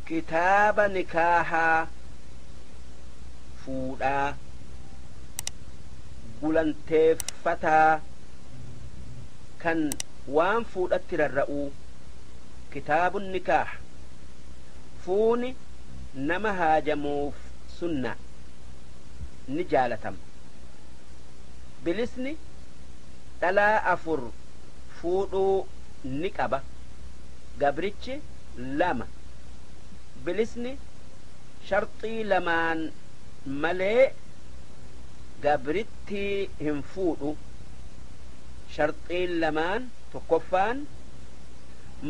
kitaaba nikaahaa fuudhaa gulanteeffataa kan waan fuudhatti rarra'uu kitaabun nikaah fuuni nama haajamuuf sunna ni jaalatama bilisni dhalaa afur fuudhuu ni qaba gabrichi lama bilisni sharxii lamaan malee gabritti hin fuudhu sharxiin lamaan tokkoffaan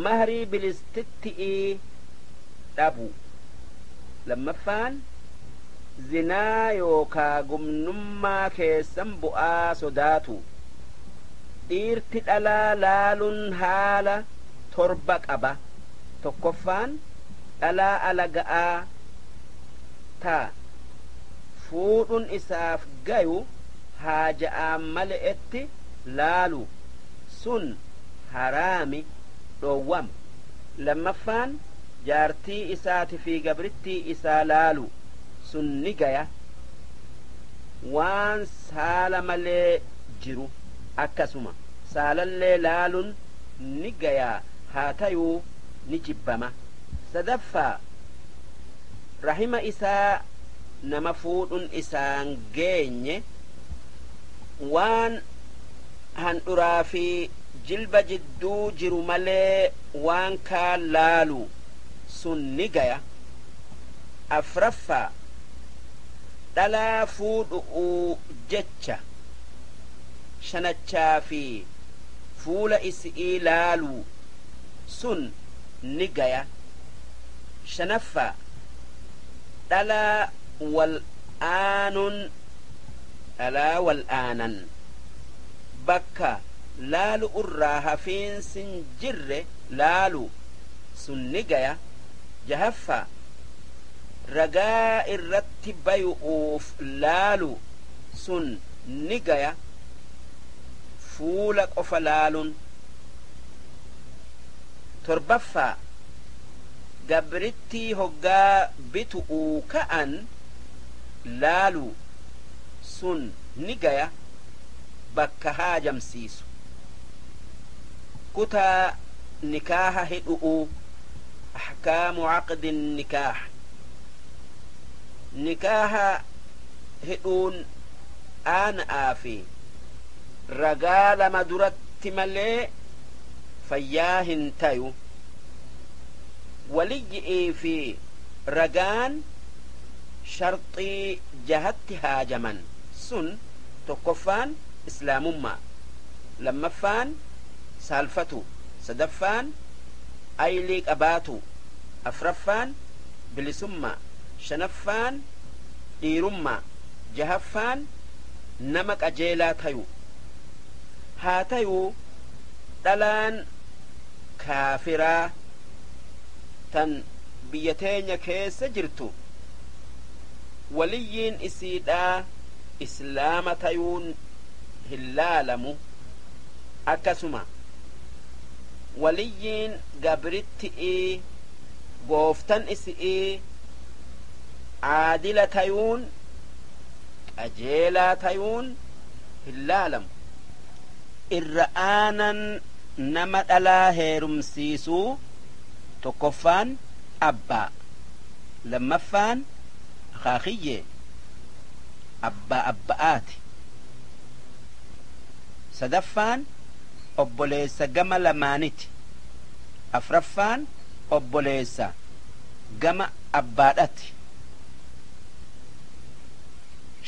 mahrii bilistitti'ii dhabu lammaffaan zinaa yookaa gumnummaa keessan bu'aa sodaatu dhiirti dhalaa laaluun haala torba qaba tokkoffaan dhalaa alaga'aa taa fuudhuun isaaf gayu haaja'aan male'etti laalu sun haraami dhoowwama lammaffaan jaartii isaati fi gabrittii isaa laalu sun ni gaya waan saala malee jiru akkasuma saalallee laaluun ni gaya haa tayuu ni jibbama sadaffaa rahima isaa nama fuudhuun isaan geenye waan handhuraa fi jilba jidduu jiru malee waan kaan laalu sun ni gaya afraffaa dhalaa fuudhu'uu jecha shanachaa fi fuula isii laalu sun ni gaya shanaffaa dhalaa wal'aanan bakka laalu irraa hafiinsin jirre laalu sun ni gaya jahaffaa ragaa irratti bayu'uuf laalu sun ni gaya fuula qofa laaluun torbaffaa gabrittii hoggaa bitu'uu ka'an laalu sun ni gaya bakka haajamsiisu kutaa nikaaha hidhu'uu ahkaamu caqdi nikaah nikaaha hidhuun aana'aa fi ragaa lama duratti malee fayyaa hin tayu waliyyi'ii fi ragaan sharxii jahatti haajaman sun tokkoffaan islaamummaa lammaffaan saalfatu sadaffaan aylii qabaatu afraffaan bilisummaa shanaffaan dhiirummaa jahaffaan nama qajeelaa tayu haa tayuu dhalaan kaafiraa tan biyya teenya keessa jirtu waliyyiin isiidhaa islaama tayuun hin laalamu akkasuma waliyyiin gabritti'ii gooftan isi'ii aadila tayuun qajeelaa tayuun hin laalamu irra aanan nama dhalaa heerumsiisuu tokkoffaan abbaa lammaffaan akaakiyyee abbaa abba'aati sadaffaan obboleessa gama lamaaniti afraffaan obboleessa gama abbaadhati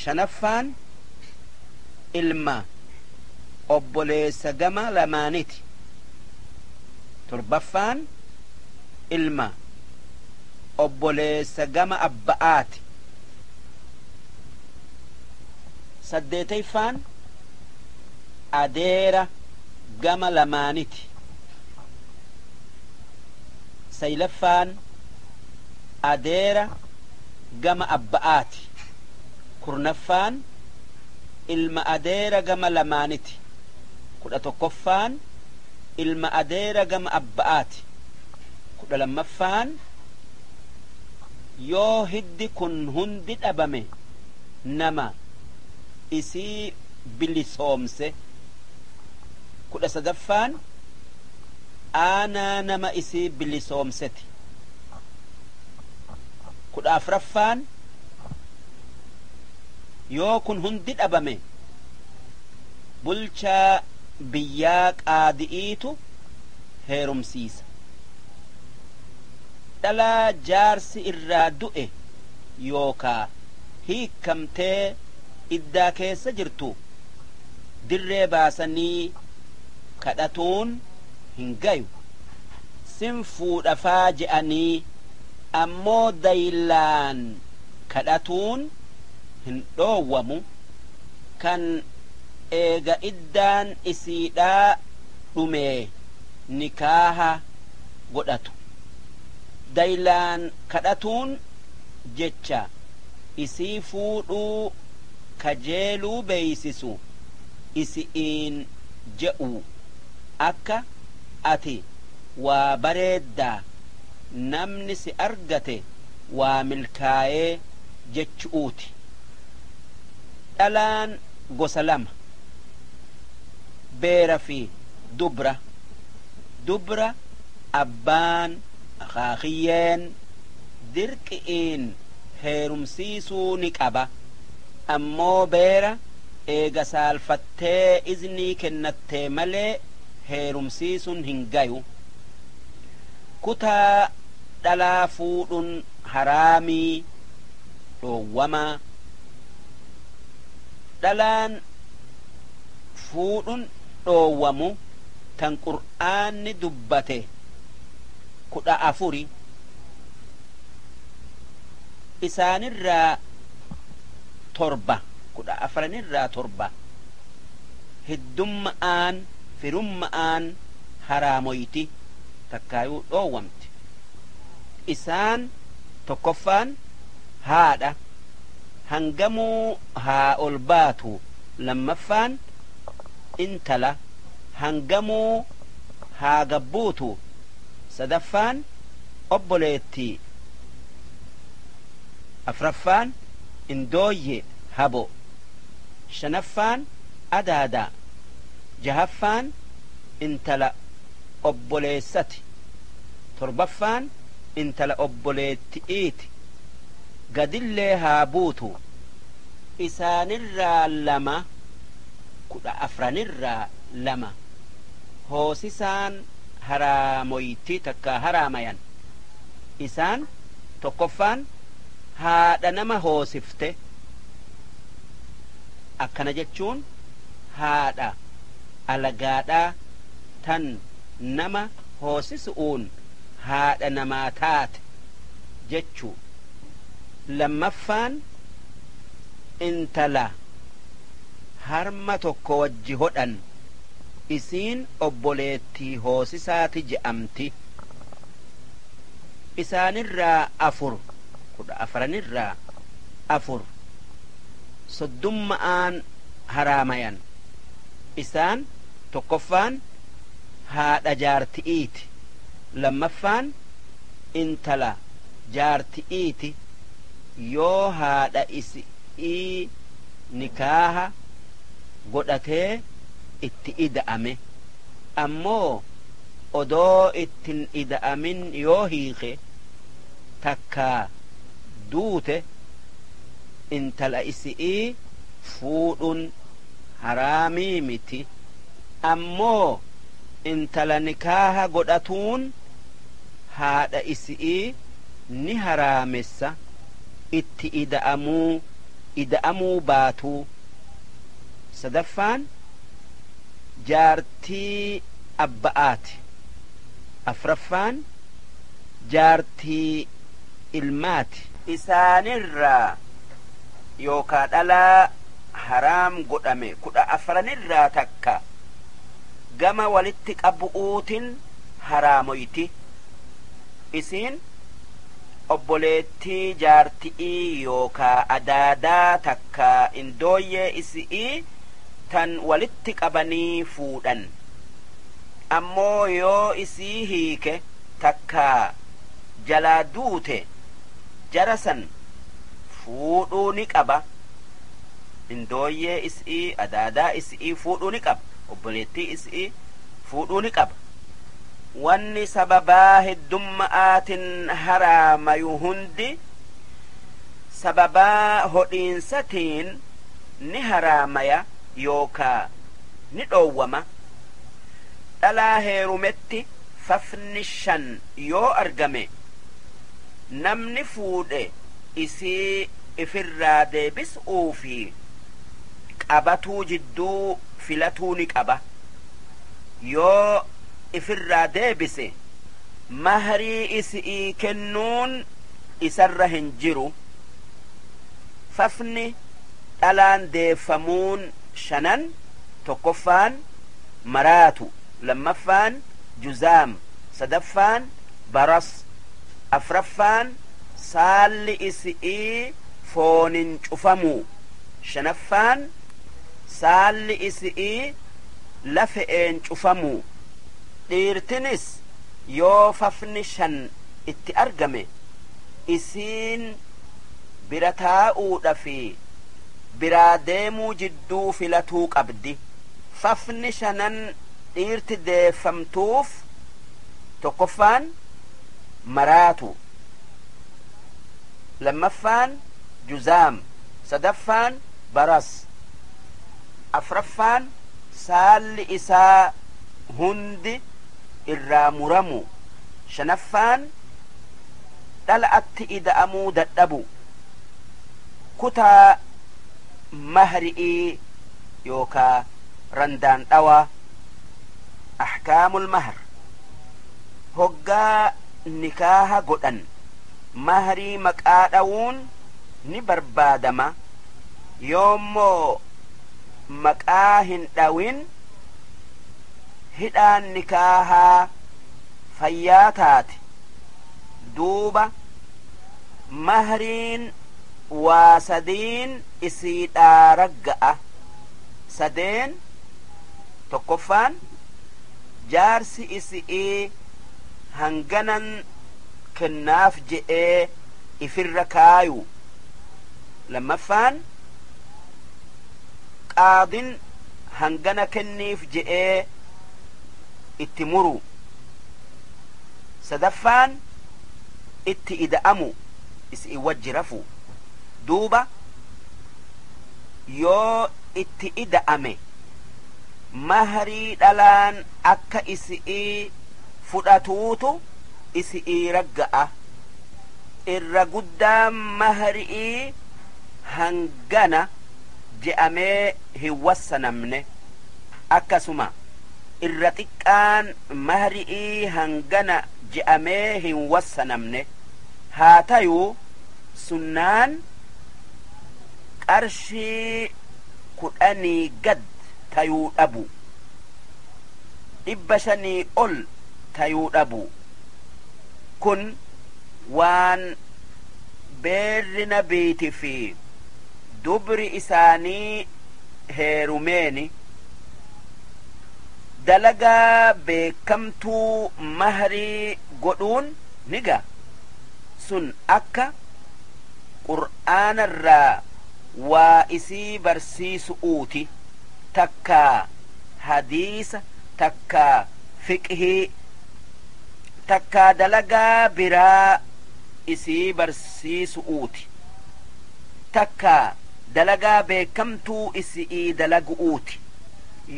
shanaffaan ilma obboleessa gama lamaaniti torbaffaan ilma obboleessa gama abba'aati saddeetayfaan adeera gama lamaaniti saylaffaan adeera gama abba'aati kurnaffaan ilma adeera gama lamaaniti kudha tokkoffaan ilma adeera gama abba'aati kudha lammaffaan yoo hiddi kun hundi dhabame nama isii bilisoomse. 13ffaan aanaa nama isii bilisoomseti. 14ffaan yoo kun hundi dhabame bulchaa biyyaa qaadi'iitu heerumsiisa. dhalaa jaarsi irraa du'e yookaa hiikamtee iddaa keessa jirtu dirree baasanii kadhatuun hin gayu. sin fuudhafaa je'anii ammoo daylaan kadhatuun hin dhoowwamu. kan eega iddaan isiidhaa dhumee nikaaha godhatu. daylaan kadhatuun jecha isii fuudhuu kajeeluu beeysisu isi'iin je'u akka ati waa bareeddaa namni si argate waa milkaa'ee jechuuti. dhalaan gosa lama beera fi dubra. dubra abbaan akaakiyyeen dirqi'iin heerumsiisuu ni qaba. ammoo beera eega saalfattee iznii kennattee malee heerumsiisuun hin gayu. kutaa dhalaa fuudhuun haraamii dhoowwamaa. dhalaan fuudhuun dhoowwamu tan qur'aanni dubbate 14 isaanirraa 7 hiddummaan firummaan haraamoyti takkaayuu dhoowwamti. isaan 1ffaan haadha hangamuu haa ol baatu. 2ffaan intala hangamuu haa gabbuutu. 3ffaan obboleettii. 4ffaan indooyye habo. 5ffaan adaada. 6ffaan intala obboleessati. 7ffaan intala obboleetti'iiti. gadillee haa buutu. isaanirraa 2 14irraa 2 hoosisaan haraamoyti takka haraamayan. isaan 1ffaan haadha nama hoosifte. akkana jechuun haadha alagaadhaa tan nama hoosisuun haadha namaa taate jechuu. 2ffaan intala harma tokko wajji hodhan. isiin obboleettii hoosisaati je'amti. isaanirraa 4 14irraa 4 soddummaan haraamayan. isaan 1ffaan haadha jaarti'iiti. 2ffaan intala jaarti'iiti yoo haadha isii nikaaha godhatee itti ida'ame. ammoo odoo ittin ida'amin yoo hiike takkaa duute intala isii fuudhuun haraamii miti. ammoo intala nikaaha godhatuun haadha isii ni haraamessa itti ida'amuu baatuu. 3ffaan jaartii abba'aati. 4ffaan jaartii ilmaati. isaanirraa yookaa dhalaa haraam godhame 14irraa takka gama walitti qabu'uutin haraamoyti. isiin obboleettii jaarti'ii yookaa adaadaa takka indooyyee isii tan walitti qabanii fuudhan. ammoo yoo isii hiike takka jalaa duute jarasan fuudhuu ni qaba indooyyee isii adaadaa isii fuudhuu ni qaba obboleettii isii fuudhuu ni qaba wanni sababaa heddumma'aatin haraamayu hundi sababaa hodhiinsatiin ni haraamaya yookaa ni dhoowwama dhalaa heerumetti fafni 5 yoo argame namni fuudhe isii ifirraa deebis'uu fi qabatuu jidduu filatuu ni qaba yoo ifirraa deebise mahrii isii kennuun isarra hin jiru fafni dhalaan deeffamuun 5 tokkoffaan maraatu lammaffaan juzaam sadaffaan baras afraffaan saalli isii foonin cufamu shanaffaan saalli isii lafe'een cufamu dhiirtinis yoo fafni 5 itti argame isiin bira taa'uudha fi biraa deemuu jidduu filatuu qabdi fafni 5 dhiirti deeffamtuuf tokkoffaan maraatu lammaffaan juzaam sadaffaan baras afraffaan saalli isaa hundi irraa muramu shanaffaan dhala'atti ida'amuu dadhabu kutaa mahri'ii yookaa randaan dhawaa ahkaamul mahr hoggaa nikaaha godhan mahrii maqaa dhawuun ni barbaadama yoommoo maqaa hin dhawin hidhaan nikaahaa fayyaa taate duuba mahriin waa 3 isiidhaa ragga'a 3 tokkoffaan jaarsi isii hanganan kennaaf je'ee ifirra kaayu lammaffaan qaadin hangana kenniif je'ee itti muru sadaffaan itti ida'amu isii wajji rafu duuba yoo itti ida'ame mahrii dhalaan akka isii fudhatuutu isii ragga'a irra guddaan mahrii hangana je'amee hin wassanamne akkasuma irra xiqqaan mahrii hangana je'amee hin wassanamne haa tayuu sunnaan qarshii 10 gad tayuu dhabu 500 ol tayuu dhabu kun waan beerri nabiiti fi dubri isaanii heerumeeni dalagaa beekamtuu mahrii godhuun niga sun akka qur'aanarraa waa isii barsiisu'uuti takkaa hadiisa takkaa fiqhii takkaa dalagaa biraa isii barsiisu'uuti takkaa dalagaa beekamtuu isii dalagu'uuti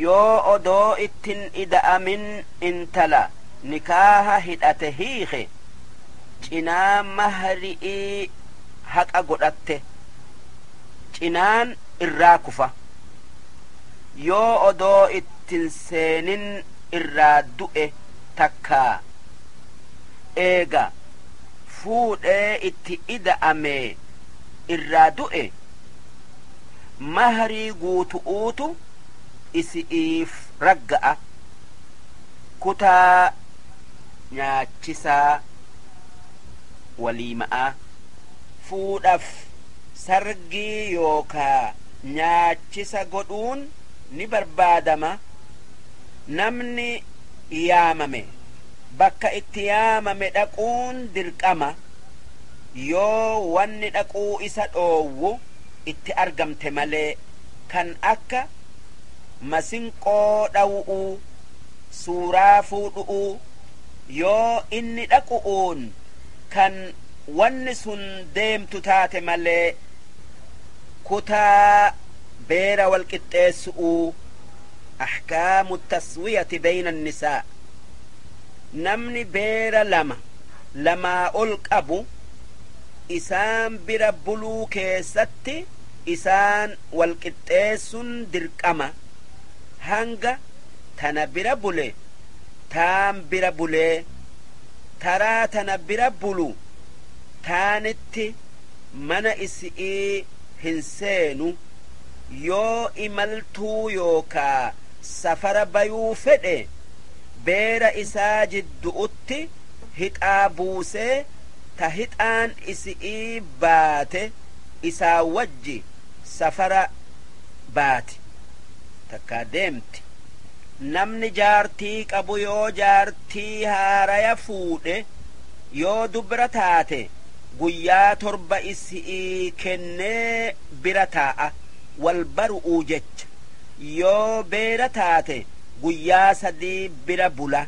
yoo odoo ittin ida'amin intala nikaaha hidhate hiike cinaa mahri'ii haqa godhatte cinaan irraa kufa yoo odoo ittin seenin irraa du'e takkaa eega fuudhee itti ida'ame irraa du'e mahrii guutu'uutu isi'iif ragga'a kutaa nyaachisaa waliima'aa fuudhaaf sargii yookaa nyaachisa godhuun ni barbaadama namni yaamame bakka itti yaamame dhaquun dirqama yoo wanni dhaquu isa dhoowwu itti argamte malee kan akka masinqoo dhawu'uu suuraa fuudhu'uu yoo inni dhaqu'uun kan wanni sun deemtu taate malee kutaa beera walqixxeessu'uu أحكام التسوية بين النساء نمني بير لما ألقبو إسان بربلو كيستي إسان والكتاسن دركما هنگا تنا بربولي تام بربولي ترى تنا بربولو تانتي من إسئي هنسينو يو إملتو يوكا سفر بيو فدي بير إسا جدؤتي هتآ بوسي تهتآن إسئي باتي إسا وجي سفر باتي تكادمتي نمني جارتي قبو يو جارتي هارا يفوده يو دبرتاتي قويا تربا إسئي كني برتاء والبرؤ جج yoo beera taate guyyaa sadii bira bula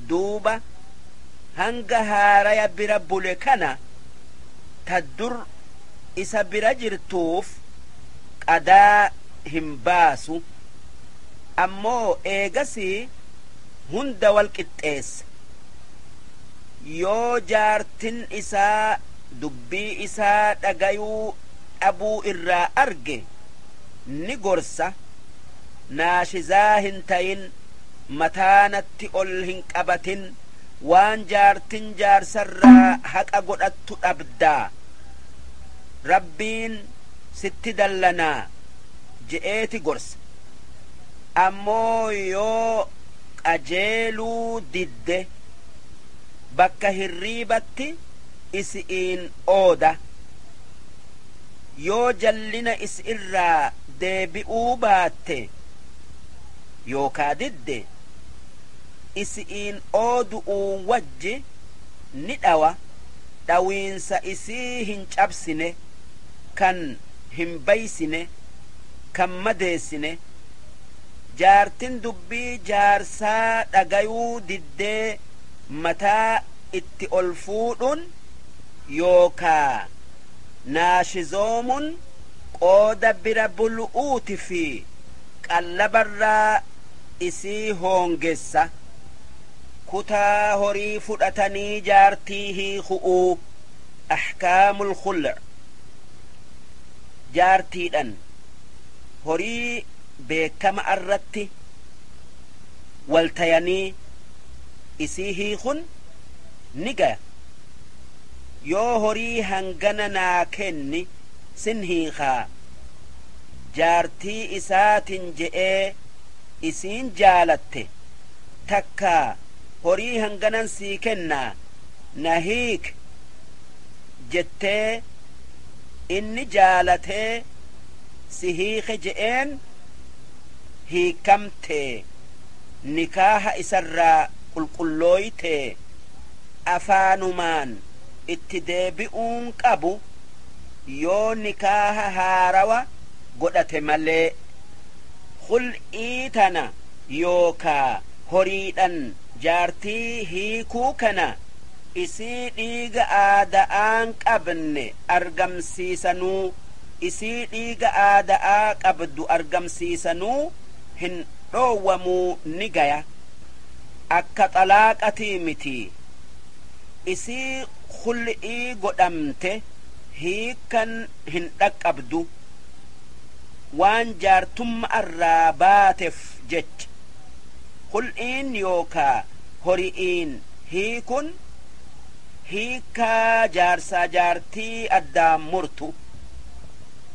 duuba hanga haaraya bira bule kana taddur isa bira jirtuuf qadaa hin baasu ammoo eegasii hunda wal qixxeessa yoo jaartin isaa dubbii isaa dhagayuu dhabuu irraa arge ni gorsa naashizaa hin tayin mataanatti ol hin qabatin waan jaartin jaarsarraa haqa godhattu dhabdaa rabbiin sitti dallanaa je'eeti gorsa ammoo yoo qajeeluu didde bakka hirriibatti isi'iin ooda yoo jallina is irraa deebi'uu baatte yookaa didde isi'iin oodu'uu wajji ni dhawa dhawiinsa isii hin cabsine kan hin baysine kan madeessine jaartin dubbii jaarsaa dhagayuu diddee mataa itti ol fuudhuun yookaa naashizoomun qooda bira bulu'uuti fi qallabarraa isii hoongessa kutaa horii fudhatanii jaartii hiiku'uu ahkaamul khul' jaartiidhan horii beekama irratti waltayanii isii hiikun ni gaya yoo horii hangana naa kenni sin hiikaa jaartii isaatin je'ee isiin jaalatte takka horii hanganan sii kennaa na hiik jettee inni jaalatee si hiike je'een hiikamtee nikaaha isarraa qulqullooytee afaanumaan itti deebi'uun qabu yoo nikaaha haarawa godhate malee khul'ii tana yookaa horiidhan jaartii hiikuu kana isii dhiiga aada'aan qabne argamsiisanuu isii dhiiga aada'aa qabdu argamsiisanuu hin dhoowwamuu ni gaya akka xalaaqatii miti isii khul'ii godhamte hiikan hin dhaqqabdu waan jaartumma irraa baateef jecha khul'iin yookaa hori'iin hiikun hiikaa jaarsaa jaartii addaan murtu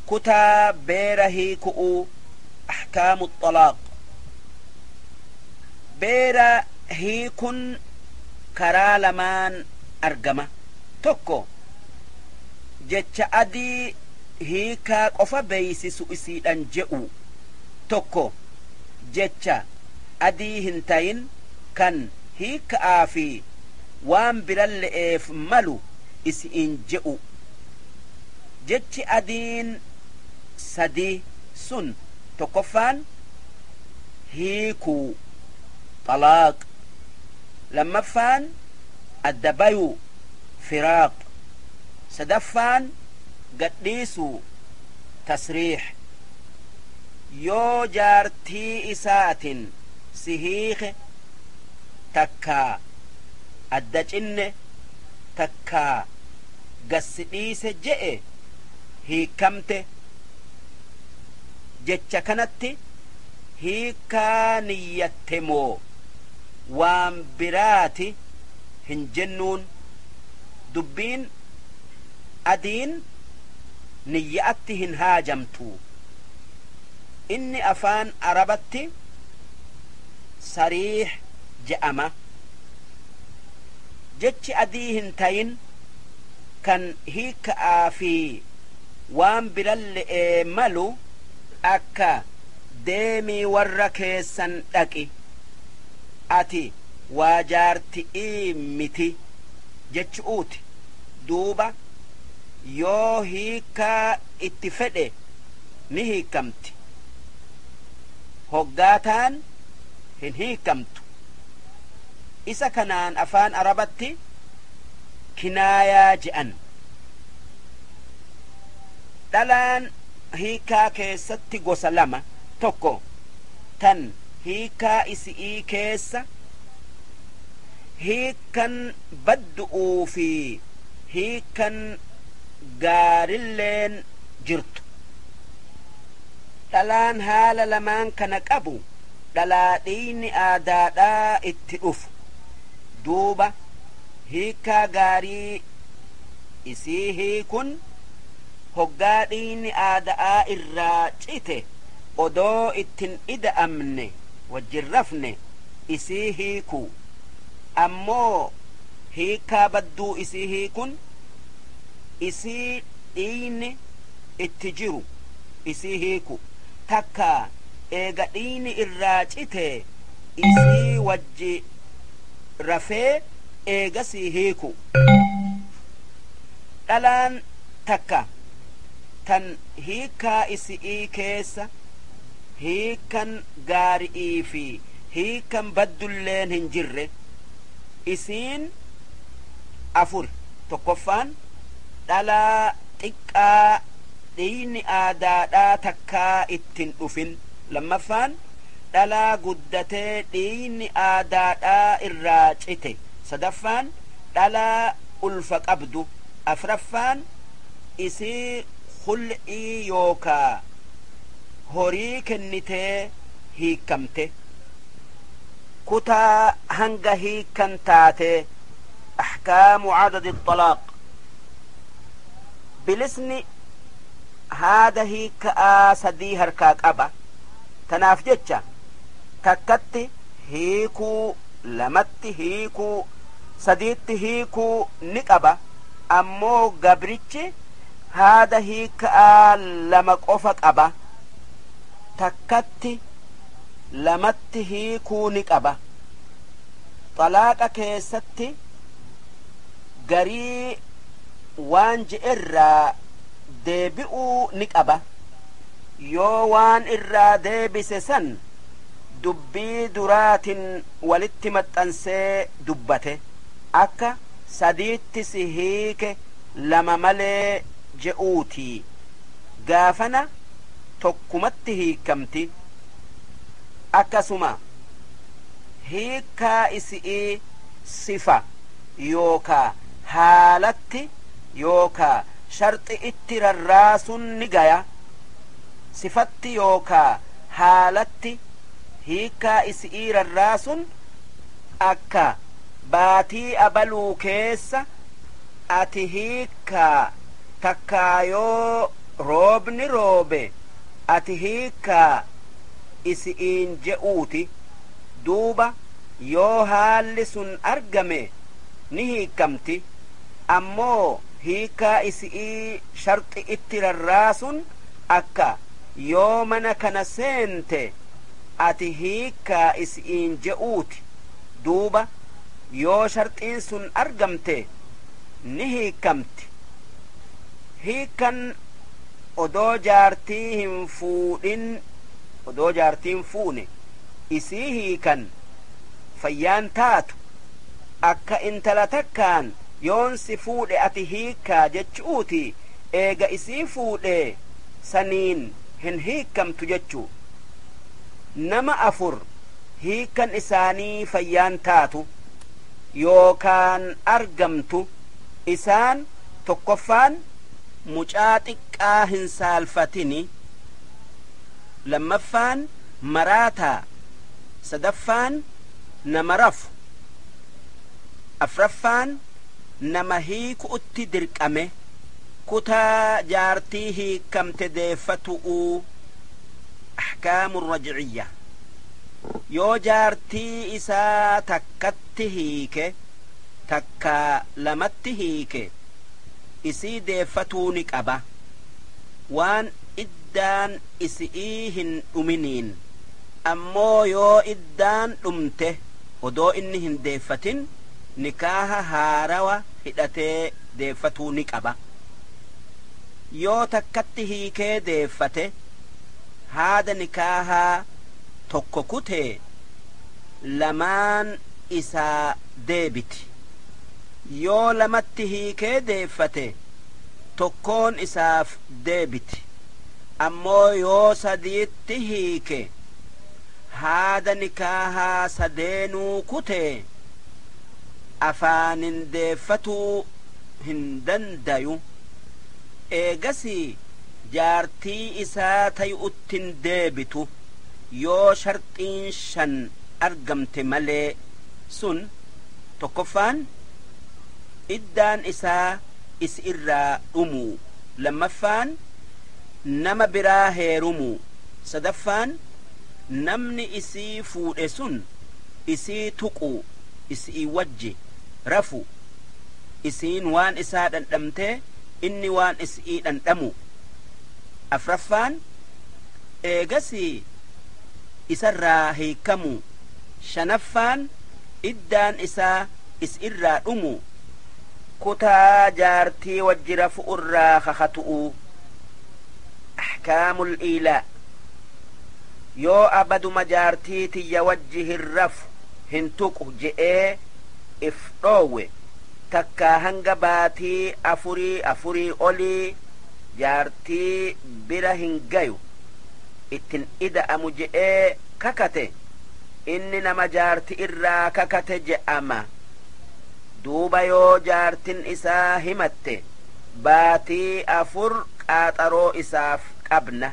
kutaa beera hiiku'uu ahkaamu xalaaq beera hiikun karaa lamaan argama tokko jecha adii hiikaa qofa beeysisu isiidhan je'u tokko jecha adii hin tayin kan hiika'aa fi waan biralle'eef malu isiin je'u jechi adiin sadii sun tokkoffaan hiikuu طلاق لمفان الدبيو فراق سدفان قديسو تسريح يو جارتي إسات سهيخ تكا الدجن تكا قسئيس جئ هي كمت جتش كانت هي كانيتمو وان براتي هنجنون دبين أدين نيأتهن هاجمتو إني أفان أربتي صريح جأمة جتش أديهن تاين كان هيك آفي وان برال ملو أكا ديمي وركيسن لكي ati waa jaarti'ii miti jechuuti duuba yoo hiikaa itti fedhe ni hiikamti hoggaataan hin hiikamtu isa kanaan afaan arabatti kinaayaa je'an dhalaan hiikaa keessatti gosa lama tokko tan hiikaa isi'ii keessa hiikan baddu'uu fi hiikan gaarilleen jirtu dhalaan haala lamaan kana qabu dhalaa dhiini aadaadhaa itti dhufu duuba hiikaa gaarii isii hiikun hoggaa dhiini aada'aa irraa cite odoo ittin ida'amne wajjirrafne isii hiiku ammoo hiikaa badduu isii hiikun isii dhiini itti jiru isii hiiku takka eega dhiini irraa cite isii wajji rafee eegasii hiiku dhalaan takka tan hiikaa isii keessa hiikan gaari'ii fi hiikan baddulleen hin jirre isiin afur tokkoffaan dhalaa xiqqaa dhiini aadaadhaa takkaa ittin dhufin lammaffaan dhalaa guddatee dhiini aadaadhaa irraa cite sadaffaan dhalaa ulfa qabdu afraffaan isii khul'ii yookaa horii kennitee hiikamte kutaa hanga hiikan taate ahkaamu cadadi الطلاق bilisni haada hiika'aa sadii harkaa qaba tanaaf jecha takkatti hiikuu lamatti hiikuu sadiitti hiikuu ni qaba ammoo gabrichi haada hiika'aa lama qofa qaba takkatti lamatti hiikuu ni qaba xalaaqa keessatti garii waan je'erraa deebi'uu ni qaba yoo waan irraa deebise san dubbii duraatin walitti maxxansee dubbate akka sadiitti si hiike lama malee je'uutii gaafana tokkumatti hiikamti akkasuma hiikaa isi'ii sifa yookaa haalatti yookaa sharxi itti rarraasun ni gaya sifatti yookaa haalatti hiikaa isi'ii rarraasun akka baatii abaluu keessa ati hiikaa takkaa yoo roobni roobe ati hiikaa isi'iin je'uuti duuba yoo haalli sun argame ni hiikamti ammoo hiikaa isi'ii sharxi itti rarraasun akka yoo mana kana seente ati hiikaa isi'iin je'uuti duuba yoo sharxiin sun argamte ni hiikamti. Hiikan odoo jaartii hin fuudhin, odoo jaartiin fuune isii hiikan fayyaan taatu akka intala takkaan yoon si fuudhe ati hiikaa jechuuti. Eega isii fuudhe saniin hin hiikamtu jechuu. Nama afur hiikan isaanii fayyaan taatu yookaan argamtu. Isaan tokkoffaan mucaa xiqqaa hin saalfatini, lammaffaan maraataa, sadaffaan nama rafu, afraffaan nama hiiku'utti dirqame. Kutaa jaartii hiikamte deeffatu'uu ahkaamu raj'iyya. Yoo jaartii isaa takkatti hiike takka lamatti hiike isii deeffatuu ni qaba waan iddaan isii hin dhuminiin. Ammoo yoo iddaan dhumte odoo inni hin deeffatin nikaaha haarawa hidhatee deeffatuu ni qaba. Yoo takkatti hiikee deeffate haada nikaahaa tokko kutee lamaan isaa deebiti. Yoo lamatti hiikee deeffate tokkoon isaaf deebiti. Ammoo yoo sadiitti hiike haada nikaahaa sadeenuu kutee afaanin deeffatuu hin dandayu. Eegasii jaartii isaa tayu'uttin deebitu yoo sharxiin shan argamte malee. Sun tokkoffaan iddaan isaa is irraa dhumuu, lammaffaan nama biraa heerumuu, sadaffaan namni isii fuudhe sun isii tuquu, isii wajji rafu, isiin waan isaa dhandhamtee inni waan isii dhandhamu, afraffaan eegasii isarraa hiikamu, shanaffaan iddaan isaa is irraa dhumu. Kutaa jaartii wajji rafu'urraa kakatu'u. Ahkaamul iilaa. Yoo abaduma jaartii tiyya wajji hin rafu hin tuqu je'ee if dhoowwe takkaa hanga baatii afurii olii jaartii bira hin gayu ittin ida'amu je'ee kakate inni nama jaarti irraa kakate je'ama. Duuba yoo jaartin isaa himatte baatii 4 qaaxaroo isaaf qabna.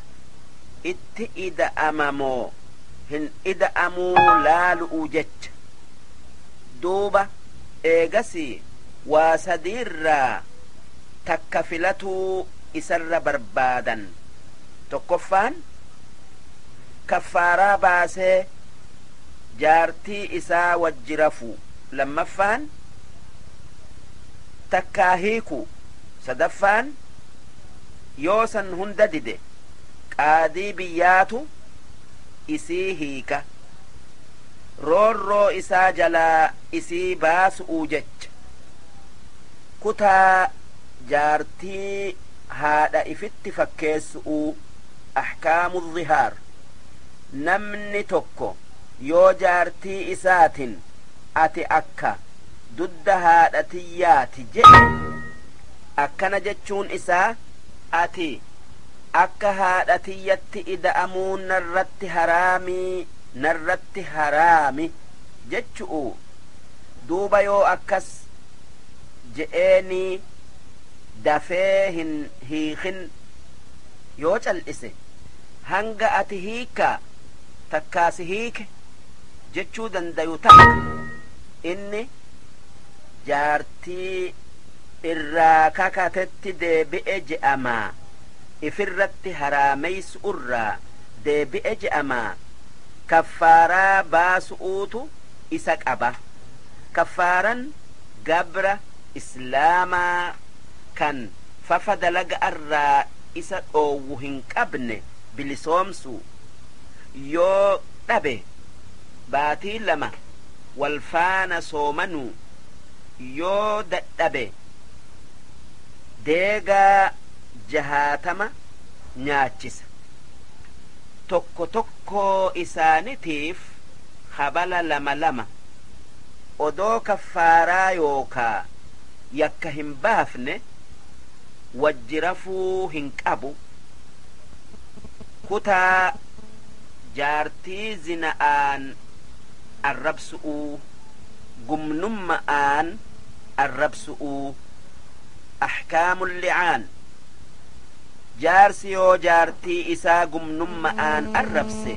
Itti ida'amamoo hin ida'amuu laalu'uu jecha. Duuba eegasii waa sadiirraa takka filatuu isarra barbaadan. Tokkoffaan kaffaaraa baasee jaartii isaa wajji rafu, lammaffaan takkaa hiiku, sadaffaan yoo san hunda dide qaadii biyyaatu isii hiika. Roorroo isaa jalaa isii baasu'uu jecha. Kutaa jaartii haadha ifitti fakkeessu'uu ahkaamu dhihaar. Namni tokko yoo jaartii isaatin ati akka dudda haadha tiyyaati jedhe akkana jechuun isaa ati akka haadha tiyyatti ida'amuun narratti haraami jechu'u. Duuba yoo akkas je'eenii dafee hin hiikin yoo cal'ise hanga ati hiikaa takkaasi hiike jechuu dandayu takka inni jaartii irraa kakatetti deebi'e je'amaa. Ifirratti haraameysu'urraa deebi'e je'amaa. Kaffaaraa baasu'uutu isa qaba. Kaffaaran gabra islaamaa kan fafa dalaga'arraa isa dhoowwu hin qabne bilisoomsu. Yoo dhabe baatii 2 walfaana soomanuu, yoo dadhabe deegaa 60 nyaachisa tokko tokko isaanitiif habala 2 odoo kaffaaraa yookaa yakka hin baafne wajjirafuu hin qabu kutaa jaartii zina'aan arrabsu'uu gumnumma'aan arrabsu'uu ahkaamul li'aan jaarsi yoo jaartii isaa gumnumma'aan arrabse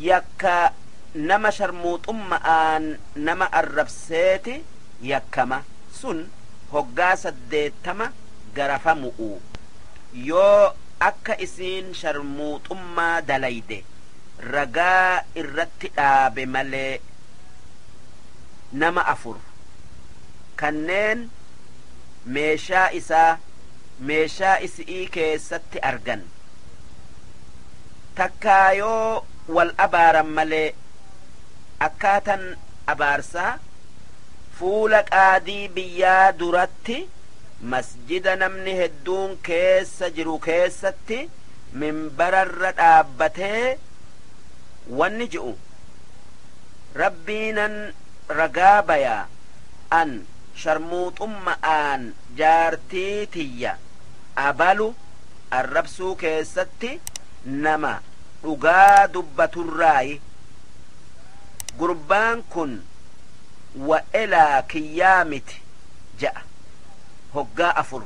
yakka nama sharmuuxumma'aan nama arrabseeti yakkama sun hoggaa 80 garafamu'u yoo akka isiin sharmuuxummaa dalayde ragaa irratti dhaabe malee nama 4 kanneen meeshaa isii keessatti argan takkaa yoo wal abaaran malee akkaatan abaarsaa fuula qaadii biyyaa duratti masjida namni hedduun keessa jiru keessatti minbararra dhaabbatee wanni ji'u rabbiinan ragaa bayaa an sharmuuxumma'aan jaartii tiyya abalu arrabsuu keessatti nama dhugaa dubbaturraayi gurbaan kun wa'elaa kiyyaa miti ja'a hoggaa 4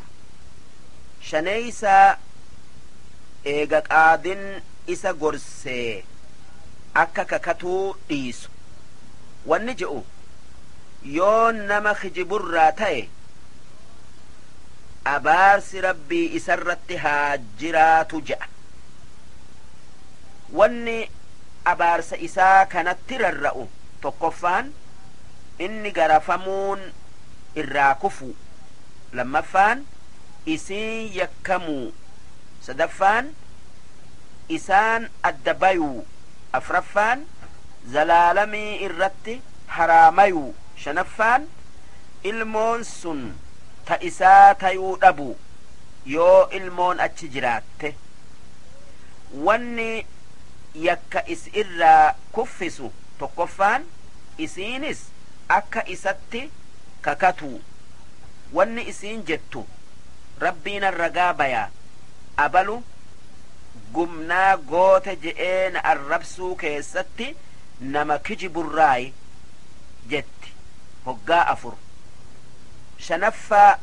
shaneeysaa eega qaadin isa gorsee akka kakatuu dhiisu wanni je'u yoo nama khijiburraa ta'e abaarsi rabbii isarratti haa jiraatu ja'a wanni abaarsa isaa kanatti rarra'u tokkoffaan inni garafamuun irraa kufu lammaffaan isiin yakkamuu sadaffaan isaan adda bayuu afraffaan zalaalamii irratti haraamayuu shanaffaan ilmoon sun ta isaa tayuu dhabu yoo ilmoon achi jiraatte wanni yakka is irraa kuffisu tokkoffaan isiinis akka isatti kakatu wanni isiin jettu rabbiin ragaa bayaa abalu gumnaa goote je'ee na arrabsuu keessatti nama kijiburraayi jetti hoggaa 4 shanaffaa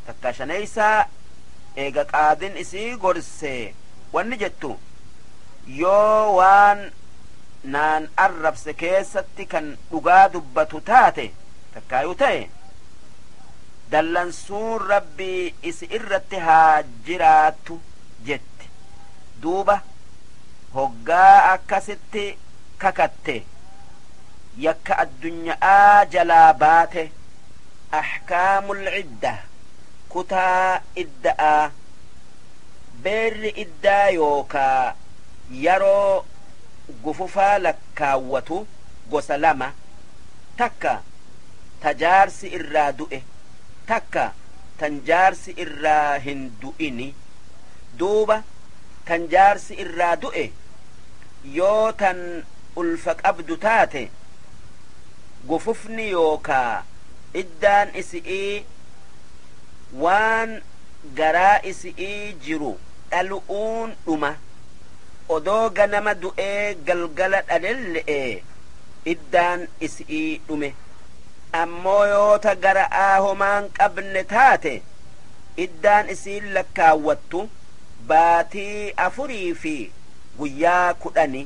takka shaneeysaa eega qaadin isii gorsee wanni jettu yoo waan naan arrabse keessatti kan dhugaa dubbatu taate takkaayuu ta'e dallansuun rabbii isi irratti haa jiraattu jetti duuba hoggaa akkasitti kakatte yakka addunyaa jalaa baate ahkaamul idda kutaa idda'a beerri iddaa yookaa yeroo gufufaa lakkaawwatu gosa 2 takka tajaarsi irraa du'e takka tanjaarsi irraa hin du'ini duuba tanjaarsi irraa du'e yoo tan ulfa qabdu taate gufufni yookaa iddaan isi'ii waan garaa isi'ii jiru dhalu'uun dhuma odoo ganama du'ee galgala dhalelle'ee iddaan isi'ii dhume ammoo yoo ta gara'aa homaan qabne taate iddaan isiin lakkaawwattu baatii 4 fi guyyaa 10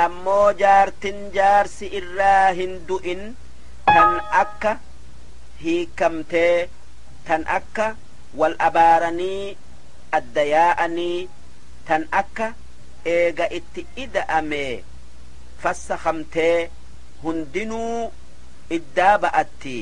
ammoo jaartin jaarsi irraa hin du'in tan akka hiikamtee tan akka wal abaaranii adda yaa'anii tan akka eega itti ida'amee fassakamtee hundinuu iddaa ba'atti